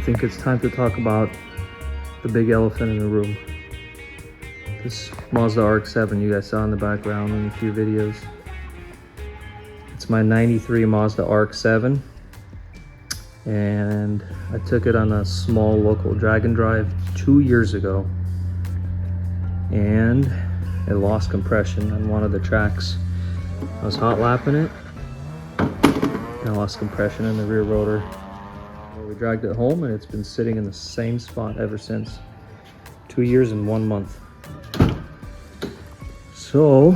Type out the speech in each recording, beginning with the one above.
think it's time to talk about the big elephant in the room. This Mazda RX7 you guys saw in the background in a few videos. It's my 93 Mazda RX7, and I took it on a small local drag and drive 2 years ago, and it lost compression on one of the tracks. I was hot lapping it, and I lost compression in the rear rotor. We dragged it home, and it's been sitting in the same spot ever since. 2 years and 1 month. So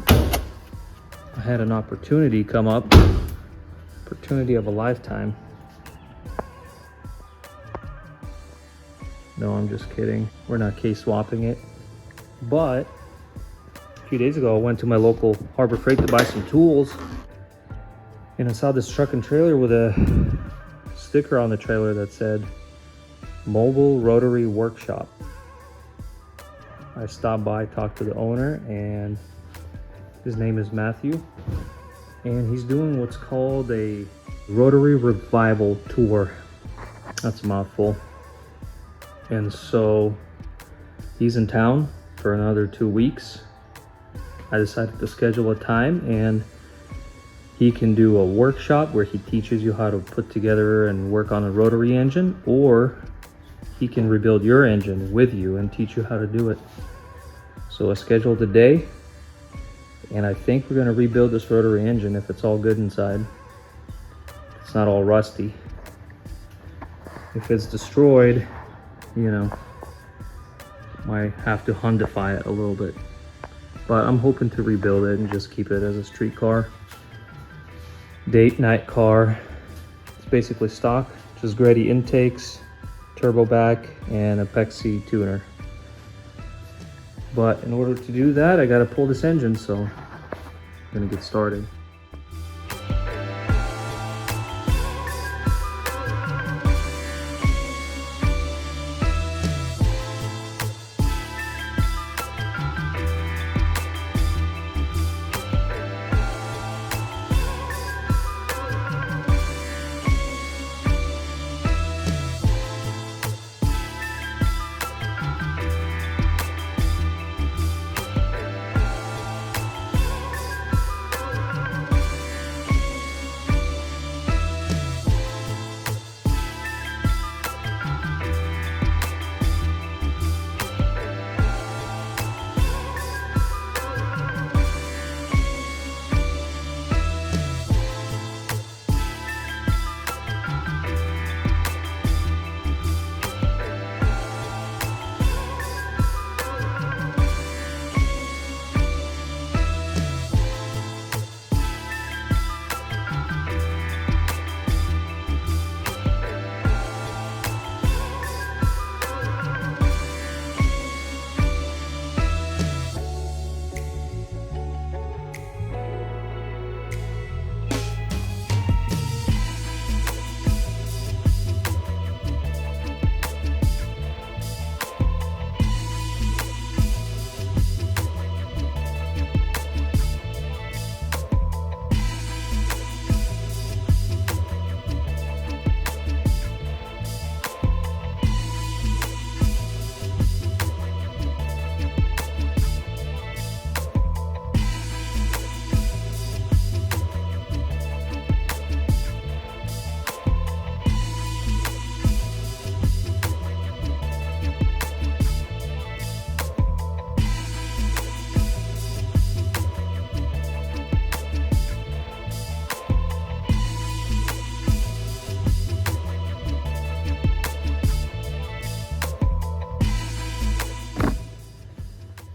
I had an opportunity come up, opportunity of a lifetime. No, I'm just kidding. We're not case swapping it. But a few days ago, I went to my local Harbor Freight to buy some tools, and I saw this truck and trailer with a sticker on the trailer that said Mobile Rotary Workshop. I stopped by, talked to the owner, and his name is Matthew, and he's doing what's called a Rotary Revival Tour. That's a mouthful. And so he's in town for another 2 weeks. I decided to schedule a time, and he can do a workshop where he teaches you how to put together and work on a rotary engine, or he can rebuild your engine with you and teach you how to do it. So I scheduled a day, and I think we're gonna rebuild this rotary engine if it's all good inside. It's not all rusty. If it's destroyed, you know, might have to Hyundai it a little bit. But I'm hoping to rebuild it and just keep it as a street car. Date night car. It's basically stock, just Grady intakes, turbo back, and a Pexi tuner. But in order to do that, I gotta pull this engine, so I'm gonna get started.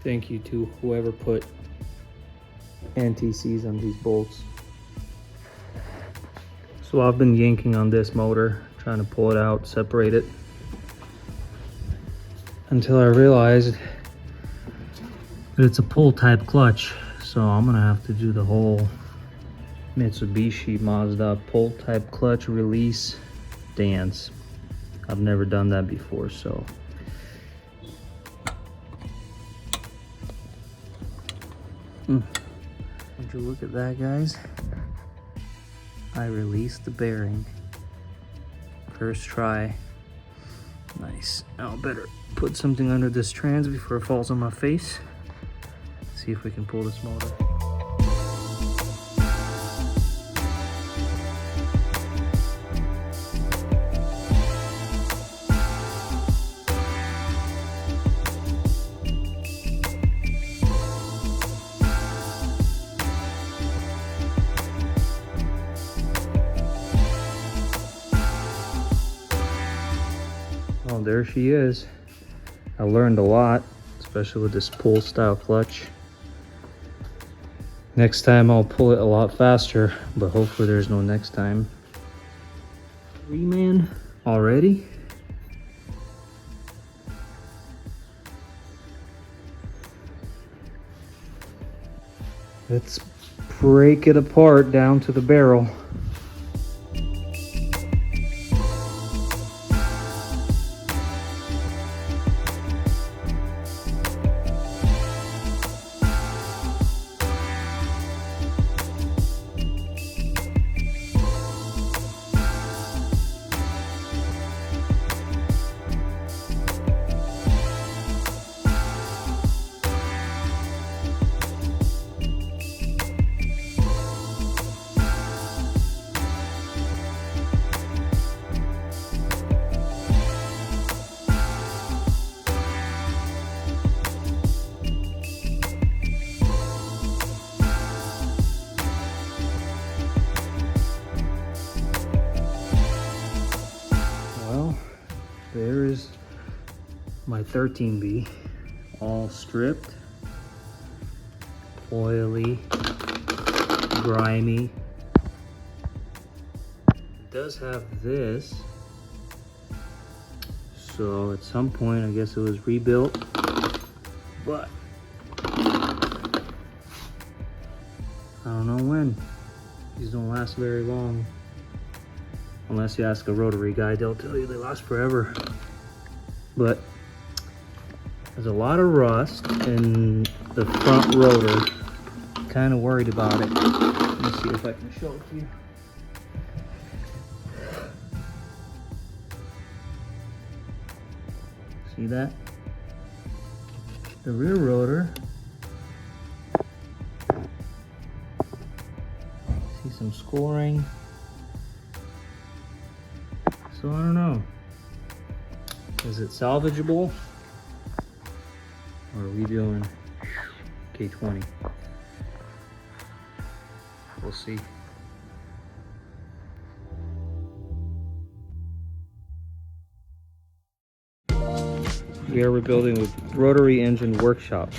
Thank you to whoever put NTCs on these bolts. So I've been yanking on this motor, trying to pull it out, separate it, until I realized that it's a pull type clutch. So I'm gonna have to do the whole Mitsubishi Mazda pull type clutch release dance. I've never done that before, so. Would you look at that, guys? I released the bearing. First try. Nice. Now I better put something under this trans before it falls on my face. See if we can pull this motor. Oh, there she is. I learned a lot, especially with this pull style clutch. Next time I'll pull it a lot faster, but hopefully there's no next time. 3-man already? Let's break it apart down to the barrel. There is my 13B, all stripped, oily, grimy. It does have this, so at some point I guess it was rebuilt, but I don't know when. These don't last very long. Unless you ask a rotary guy, they'll tell you they last forever. But there's a lot of rust in the front rotor. Kind of worried about it. Let me see if I can show it to you. See that? The rear rotor. See some scoring. So I don't know. Is it salvageable? Or are we doing K20? We'll see. We are rebuilding with Rotary Engine Workshop.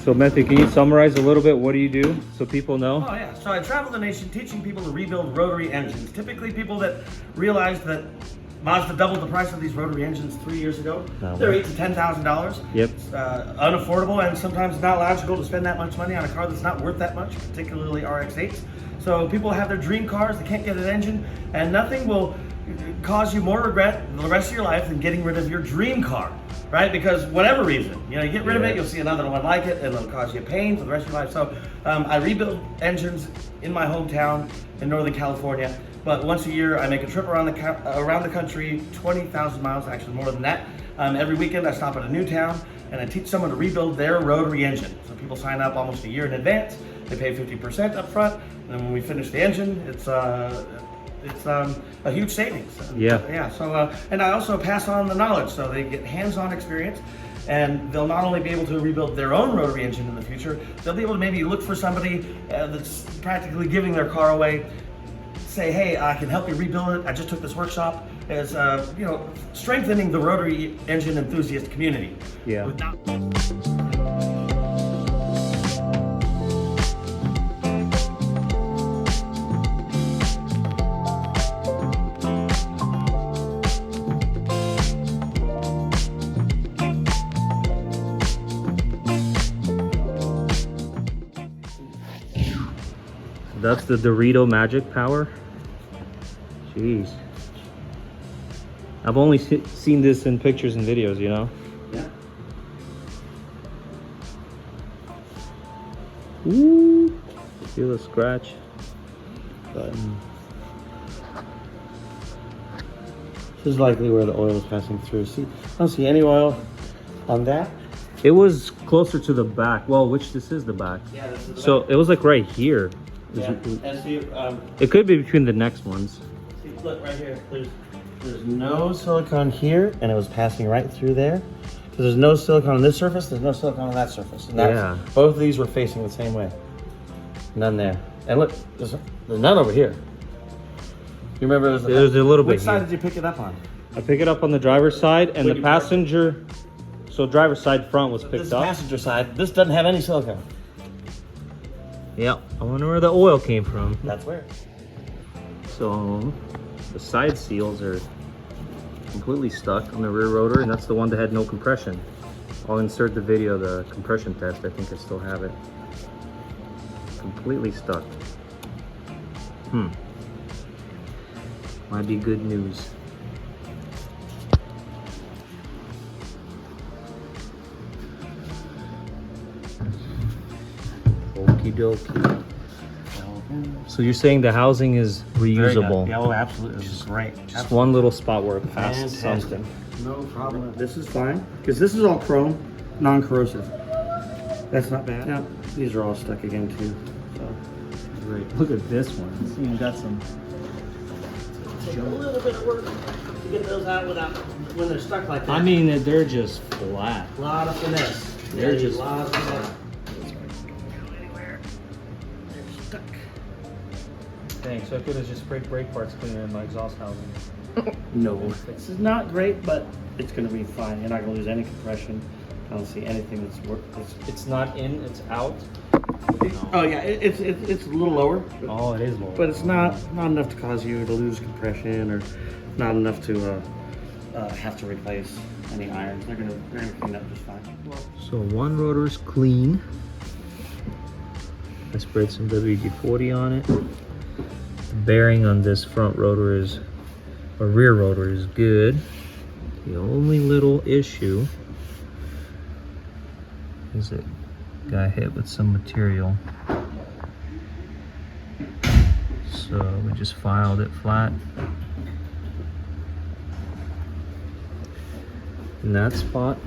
So Matthew, can you summarize a little bit? What do you do so people know? Oh yeah, so I travel the nation teaching people to rebuild rotary engines. Typically people that realize that Mazda doubled the price of these rotary engines 3 years ago. They're $8,000 to $10,000. Yep. It's unaffordable and sometimes not logical to spend that much money on a car that's not worth that much, particularly RX-8s. So people have their dream cars, they can't get an engine, and nothing will cause you more regret the rest of your life than getting rid of your dream car, right? Because whatever reason, you get rid of it, you'll see another one like it, and it'll cause you pain for the rest of your life. So I rebuild engines in my hometown in Northern California, but once a year I make a trip around the country, 20,000 miles, actually more than that. Every weekend I stop at a new town and I teach someone to rebuild their rotary engine. So people sign up almost a year in advance, they pay 50% up front, and then when we finish the engine, it's a huge savings. Yeah. So and I also pass on the knowledge, so they get hands-on experience, and they'll not only be able to rebuild their own rotary engine in the future, they'll be able to maybe look for somebody that's practically giving their car away. Say, hey, I can help you rebuild it. I just took this workshop. As strengthening the rotary engine enthusiast community. Yeah. That's the Dorito magic power. Jeez. I've only seen this in pictures and videos, Yeah. Ooh. Feel the scratch button. This is likely where the oil is passing through. See, I don't see any oil on that. It was closer to the back. Well, this is the back. Yeah, this is the So back. it was like right here. Yeah. And see, It could be between the next ones. see, look right here. There's no silicone here, and it was passing right through there. So there's no silicone on this surface. There's no silicone on that surface. And Yeah. Both of these were facing the same way. None there. And look, there's none over here. You remember There's a little bit Which side here. did you pick it up on? I pick it up on the driver's side, and Wait, the you parked- passenger. So driver's side front was This picked is up. passenger side. This doesn't have any silicone. Yeah. I wonder where the oil came from. That's where. So the side seals are completely stuck on the rear rotor, and that's the one that had no compression. I'll insert the video of the compression test. I think I still have it. Completely stuck. Might be good news. Okie dokie. So you're saying the housing is reusable? Yeah, oh, absolutely. This is great. Just one little spot where it passed Fantastic. something. No problem. This is fine because this is all chrome, non-corrosive. That's not bad. Yeah, these are all stuck again too. So Great. Look at this one. It's even got some. take a little bit of work to get those out without when they're stuck like that. I mean, they're just flat. a lot of finesse. They're Yeah, just- a lot of finesse. Anywhere. They're stuck. Dang, so I could have just sprayed brake parts cleaner in my exhaust housing. No, this is not great, but it's going to be fine. You're not going to lose any compression. I don't see anything that's worth. It's not in, it's out. Oh yeah, it's a little lower, Oh, it is lower. but it's not enough to cause you to lose compression, or not enough to have to replace any irons. They're gonna clean up just fine. So one rotor is clean. I sprayed some WD-40 on it. The bearing on this front rotor is, or rear rotor is good. The only little issue is it got hit with some material. So we just filed it flat. In that spot.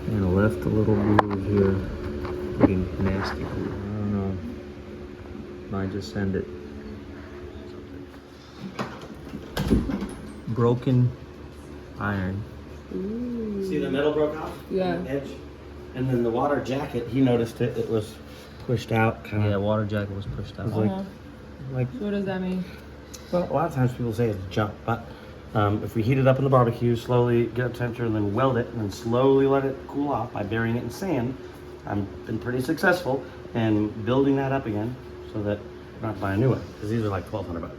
And left a little groove here. Pretty nasty groove. I don't know. Might just send it. Broken iron. See the metal broke off? Yeah. The edge. And then the water jacket, he noticed it. It was pushed out, kind Yeah, of. water jacket was pushed out. Like, So what does that mean? well, a lot of times people say it's junk, but if we heat it up in the barbecue, slowly get up temperature, and then weld it, and then slowly let it cool off by burying it in sand, I've been pretty successful in building that up again, so that we're not buying a new one, because these are like $1,200.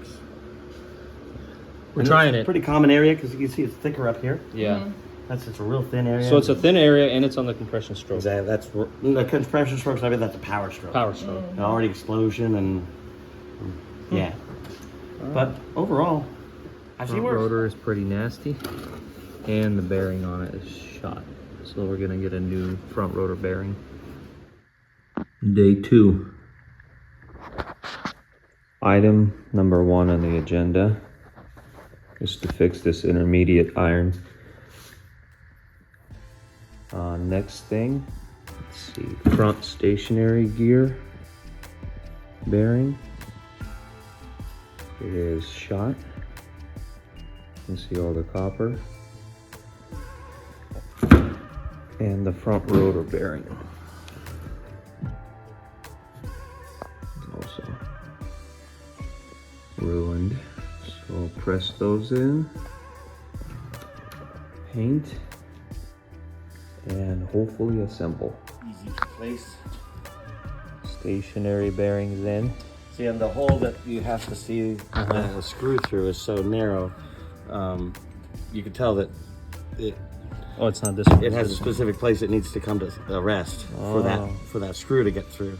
We're And trying it's a it. pretty common area, because you can see it's thicker up here. Yeah. It's a real thin area. So it's a thin area and it's on the compression stroke. Exactly. That's the compression strokes. I mean, that's a power stroke. Power stroke. Already explosion and yeah. But overall, I've seen Front worse. rotor is pretty nasty, and the bearing on it is shot. So we're gonna get a new front rotor bearing. Day 2. Item number 1 on the agenda is to fix this intermediate iron. Next thing, let's see, front stationary gear bearing. It is shot. You can see all the copper. And the front rotor bearing is also ruined. So I'll press those in, paint, and hopefully assemble. Easy to place. Stationary bearings in. See, and the hole that you have to see the screw through is so narrow. You can tell that Oh, it's not this one. it has a it's this one. specific place it needs to come to rest Oh. for that screw to get through.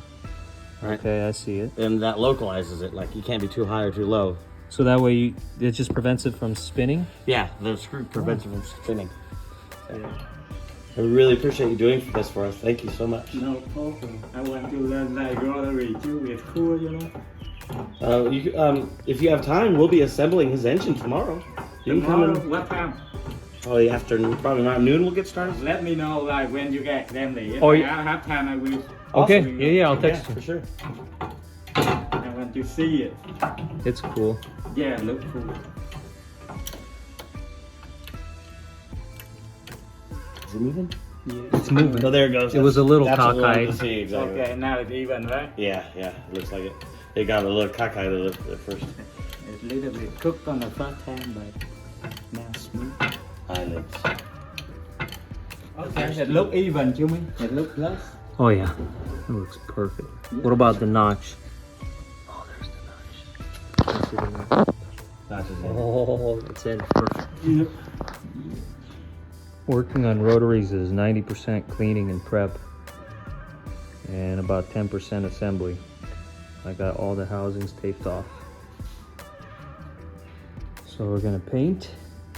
Right. Okay, I see it. And that localizes it. Like you can't be too high or too low. So that way it just prevents it from spinning? Yeah, the screw prevents it from spinning. I really appreciate you doing this for us. Thank you so much. No problem. I want to learn like rotary too. It's cool, you know. If you have time, we'll be assembling his engine tomorrow. You can come in. What time? Probably after, probably around noon. We'll get started. Let me know like when you get them. If Oh, I yeah. have time, I will. Okay, also yeah, I'll Yeah, text for sure. I want to see it. you. It's cool. Yeah, look cool. Is it moving? It's moving. Oh, there it goes. It was a little That's what we wanted cockeyed. to see, exactly. Okay, now it's even, right? Yeah, looks like it. They got a little cockeyed at first. It's a little bit cooked on the first time, but now smooth. Eyelids. Okay, it look even, you mean? It look close. Oh yeah, it looks perfect. What about the notch? Oh, there's the notch. Is it in there? Not just Oh, it's in perfect. Working on rotaries is 90% cleaning and prep and about 10% assembly. I got all the housings taped off. So we're gonna paint,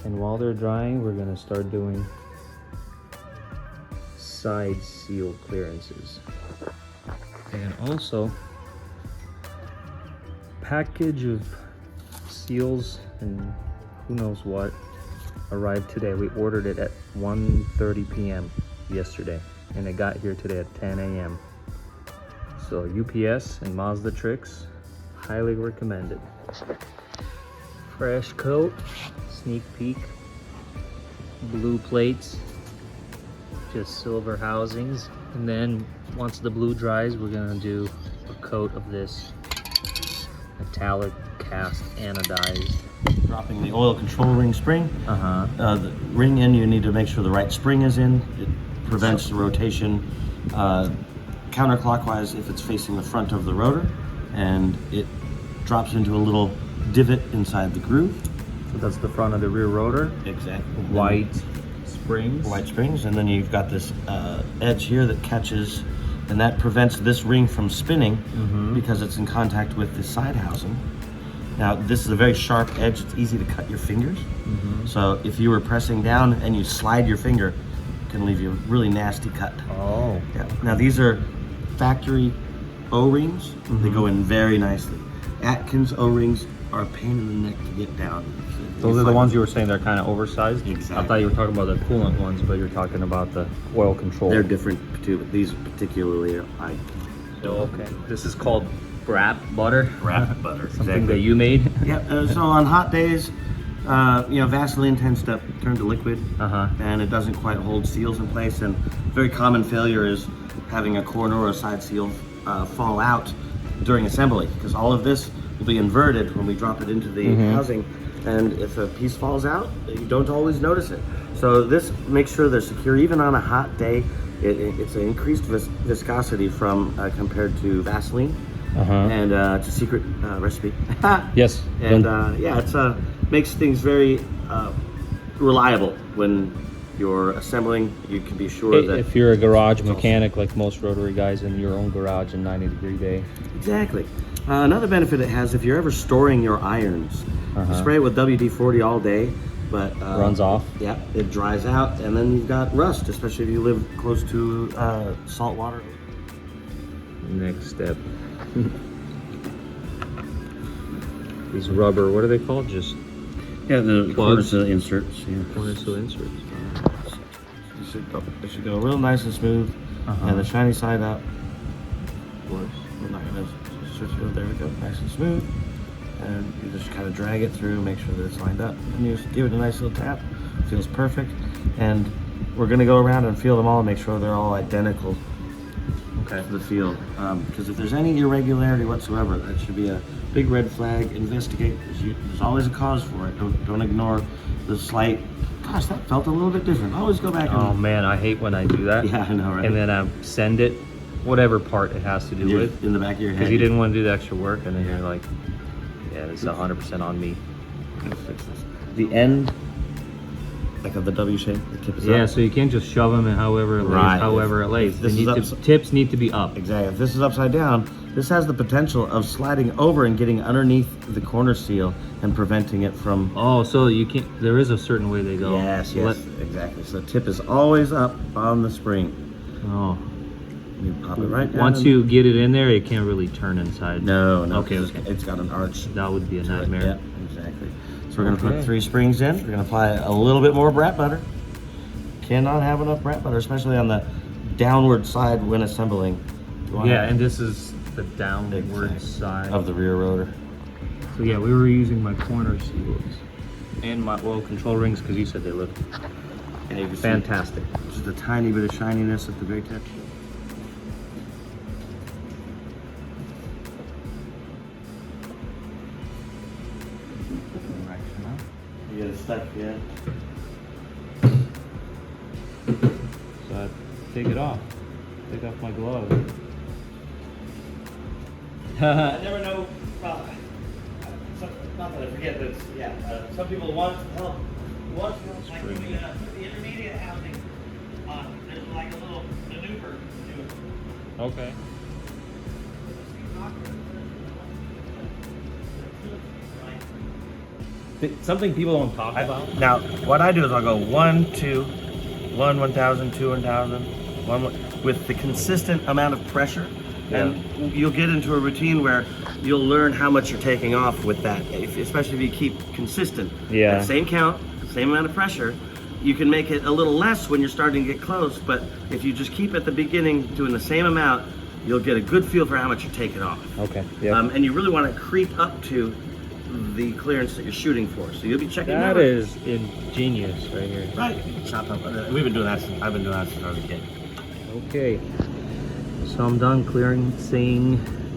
and while they're drying, we're gonna start doing side seal clearances. And also, package of seals and who knows what arrived today. We ordered it at 1:30 p.m. yesterday, and it got here today at 10 a.m. So UPS and Mazda Tricks, highly recommended. Fresh coat, sneak peek, blue plates, just silver housings, and then once the blue dries, we're gonna do a coat of this metallic cast anodized. dropping the oil control ring spring. The ring in, you need to make sure the right spring is in. It prevents the rotation counterclockwise if it's facing the front of the rotor, and it drops into a little divot inside the groove. So that's the front of the rear rotor. Exactly. White springs. White springs, and then you've got this edge here that catches, and that prevents this ring from spinning because it's in contact with the side housing. Now, this is a very sharp edge. It's easy to cut your fingers. So if you were pressing down and you slide your finger, it can leave you a really nasty cut. Oh. Yeah. Now, these are factory O-rings. They go in very nicely. Atkins O-rings are a pain in the neck to get down. Those are the ones you were saying they're kind of oversized? Exactly. I thought you were talking about the coolant ones, but you're talking about the oil control. They're different too, but these particularly are Okay. This is called wrap butter. wrap butter. Something that you made. Yeah, so on hot days, Vaseline tends to turn to liquid, and it doesn't quite hold seals in place. And very common failure is having a corner or a side seal fall out during assembly, because all of this will be inverted when we drop it into the housing. And if a piece falls out, you don't always notice it. So this makes sure they're secure even on a hot day. It's an increased viscosity from compared to Vaseline. And it's a secret recipe. Yes. And yeah, it's makes things very reliable when you're assembling. You can be sure that If you're a garage mechanic like most rotary guys in your own garage in 90-degree day. exactly. Another benefit it has, if you're ever storing your irons, you spray it with WD-40 all day, but Runs off. Yeah, it dries out, and then you've got rust, especially if you live close to salt water. Next step. These rubber, what are they called? Just Yeah, the Plugs. corner inserts. Yeah. corner seal inserts. It should go real nice and smooth, and the shiny side up. We're not gonna switch it. There we go, nice and smooth. And you just kind of drag it through, make sure that it's lined up, and you just give it a nice little tap. Feels perfect. And we're gonna go around and feel them all and make sure they're all identical to the feel. Because if there's any irregularity whatsoever, that should be a big red flag. Investigate. There's always a cause for it. Don't ignore the slight. Gosh, that felt a little bit different. Always go back and. Oh man, I hate when I do that. Yeah, I know, right? And then I send it, whatever part it has to do with, in the back of your head. because you didn't want to do the extra work, and then you're like, yeah, this is 100% on me. Fix this. The end, like of the W shape, the tip is Yeah, up. so you can't just shove them in however it lays, Right. however it lays. This They is need up- tips need to be up. Exactly. If this is upside down, this has the potential of sliding over and getting underneath the corner seal and preventing it from. Oh, so you can't. There is a certain way they go. Yes, Let- exactly. So the tip is always up on the spring. oh, You pop it right down. Once you get it in there, it can't really turn inside. No, Okay, It's, okay. it's got an arch. That would be a to it. nightmare. Yeah, exactly. So we're gonna Okay. put 3 springs in. We're gonna apply a little bit more brat butter. Cannot have enough brat butter, especially on the downward side when assembling. You wanna Yeah, have- and this is the downward Exactly. side. of the rear rotor. So yeah, we were using my corner seals and my oil control rings because you said they look And you can see fantastic. just a tiny bit of shininess at the very tip. You get it stuck, yeah. So I take it off. Take off my glove. I never know. Well, not that I forget, but some people want help. Want help, like when we put the intermediate housing on. There's like a little maneuver to it. Okay. Something people don't talk about. Now, what I do is I'll go 1, 2, 1, 1,000, 2, 1,000, 1, with the consistent amount of pressure. And you'll get into a routine where you'll learn how much you're taking off with that, especially if you keep consistent. Yeah. That same count, same amount of pressure. You can make it a little less when you're starting to get close, but if you just keep at the beginning doing the same amount, you'll get a good feel for how much you're taking off. Okay. Yeah. And you really want to creep up to the clearance that you're shooting for. So you'll be checking That out. is ingenious right here. Right. Chop up. We've been doing that since I've been doing that since I was a kid. Okay. So I'm done clearing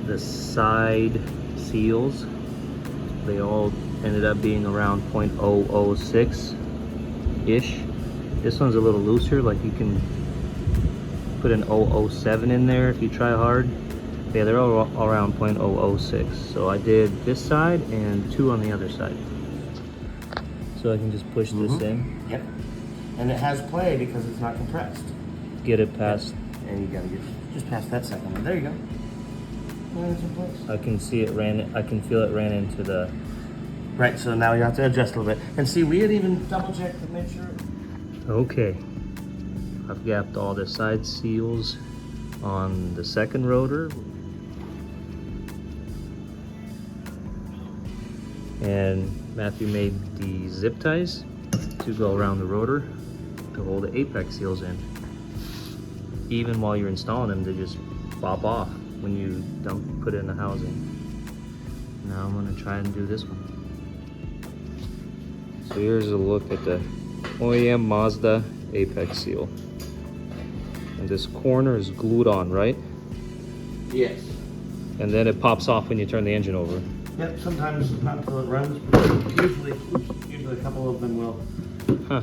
the side seals. They all ended up being around 0.006-ish. This one's a little looser, like you can put an 007 in there if you try hard. Yeah, they're all around 0.006. So I did this side and 2 on the other side. So I can just push this in, Yep. And it has play because it's not compressed. get it past. And you gotta get just past that second one. There you go. Well, it's in place. I can see it I can feel it ran into the. Right, so now you have to adjust a little bit. And see, we had even double checked to make sure. Okay. I've gapped all the side seals on the second rotor. And Matthew made the zip ties to go around the rotor to hold the apex seals in. Even while you're installing them, they just pop off when you don't put it in the housing. Now I'm gonna try and do this one. So here's a look at the OEM Mazda apex seal. And this corner is glued on, right? Yes. And then it pops off when you turn the engine over. Yep, sometimes not until it runs, but usually a couple of them will. Huh.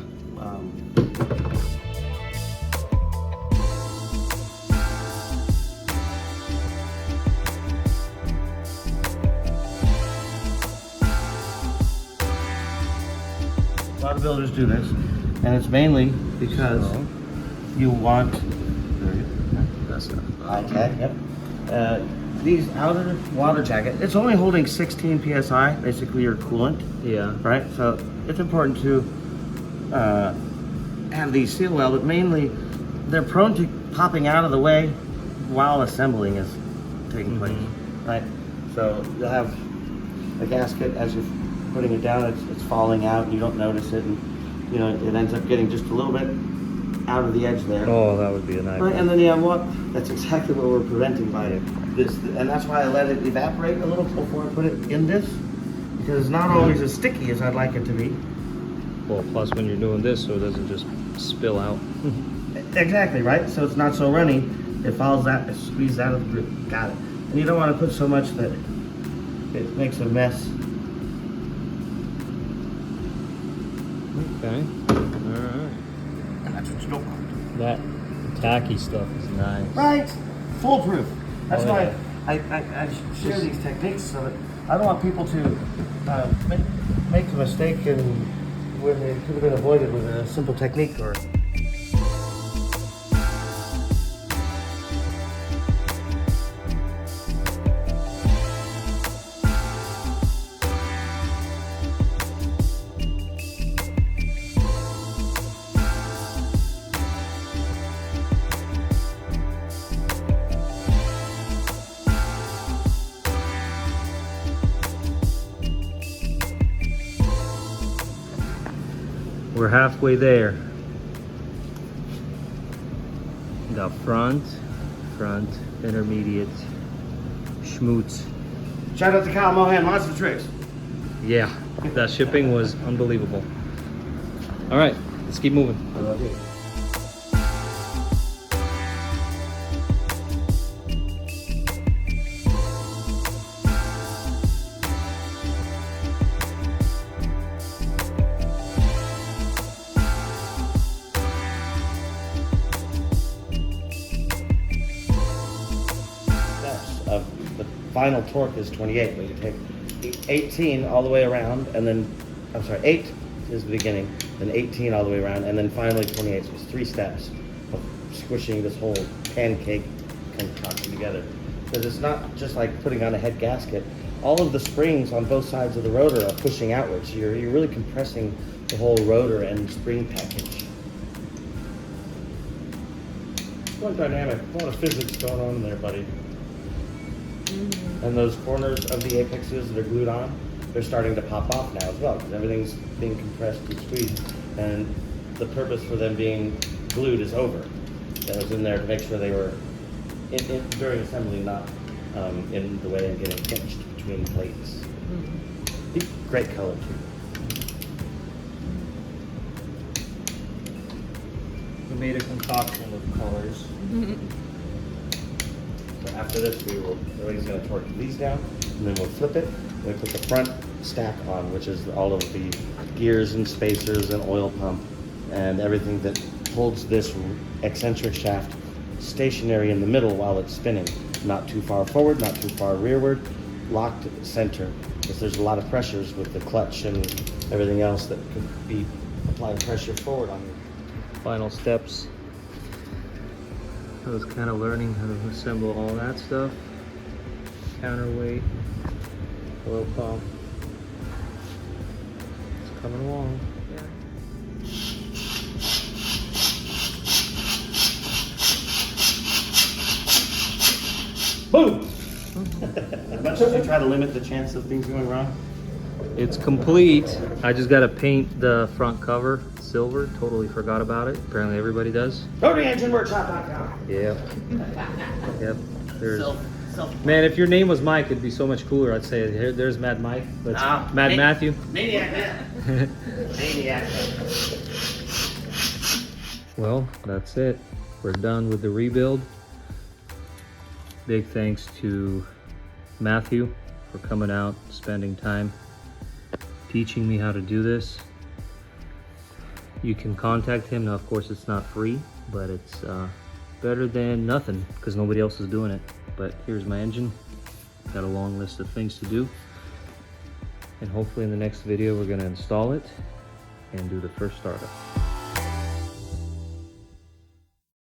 A lot of builders do this, and it's mainly because you want. That's enough. High tech, yep. These outer water jacket, it's only holding 16 psi, basically your coolant, Yeah. right? So it's important to have these seal well, but mainly they're prone to popping out of the way while assembling is taking place, right? So you'll have a gasket as you're putting it down, it's falling out and you don't notice it, and you know it ends up getting just a little bit out of the edge there. Oh, that would be a nightmare. Right, and then you have what? That's exactly what we're preventing by this, and that's why I let it evaporate a little before I put it in this, because it's not always as sticky as I'd like it to be. Well, plus when you're doing this, so it doesn't just spill out. Exactly, right? So it's not so runny, it follows that, it squeezes out of the grip. Got it. And you don't want to put so much that it makes a mess. Okay. Alright. And that's what you don't want. That tacky stuff is nice. Right? Foolproof. That's Oh, why yeah. I share these techniques so that I don't want people to make a mistake and when it could have been avoided with a simple technique or. We're halfway there. Got front, intermediate, schmoots. Shout out to Kyle Mohan, Monster Tricks. Yeah, that shipping was unbelievable. All right, let's keep moving. Of the final torque is 28, but you take 18 all the way around, and then, I'm sorry, 8 is the beginning, then 18 all the way around, and then finally 28. So it's 3 steps of squishing this whole pancake concoction together. Because it's not just like putting on a head gasket. All of the springs on both sides of the rotor are pushing outwards. So you're really compressing the whole rotor and spring package. Quite dynamic. A lot of physics going on in there, buddy. And those corners of the apexes that are glued on, they're starting to pop off now as well, because everything's being compressed and squeezed. And the purpose for them being glued is over. That was in there to make sure they were during assembly, not in the way of getting pinched between plates. Great color too. We made a concoction of colors. So after this, everybody's going to torque these down, and then we'll flip it, and we put the front stack on, which is all of the gears and spacers and oil pump and everything that holds this eccentric shaft stationary in the middle while it's spinning. Not too far forward, not too far rearward, locked center, because there's a lot of pressures with the clutch and everything else that could be applying pressure forward on you. Final steps. I was kind of learning how to assemble all that stuff. Counterweight, oil pump. It's coming along. Boom! As much as you try to limit the chance of things going wrong. It's complete. I just got to paint the front cover silver. Totally forgot about it. Apparently everybody does. RotaryEngineWorkshop.com. Yep. Yep. Man, if your name was Mike, it'd be so much cooler. I'd say, there's Mad Mike. But Mad Matthew. Maniac man. Maniac. Well, that's it. We're done with the rebuild. Big thanks to Matthew for coming out, spending time teaching me how to do this. You can contact him. Now, of course, it's not free, but it's better than nothing because nobody else is doing it. But here's my engine. Got a long list of things to do. And hopefully in the next video, we're going to install it and do the first startup.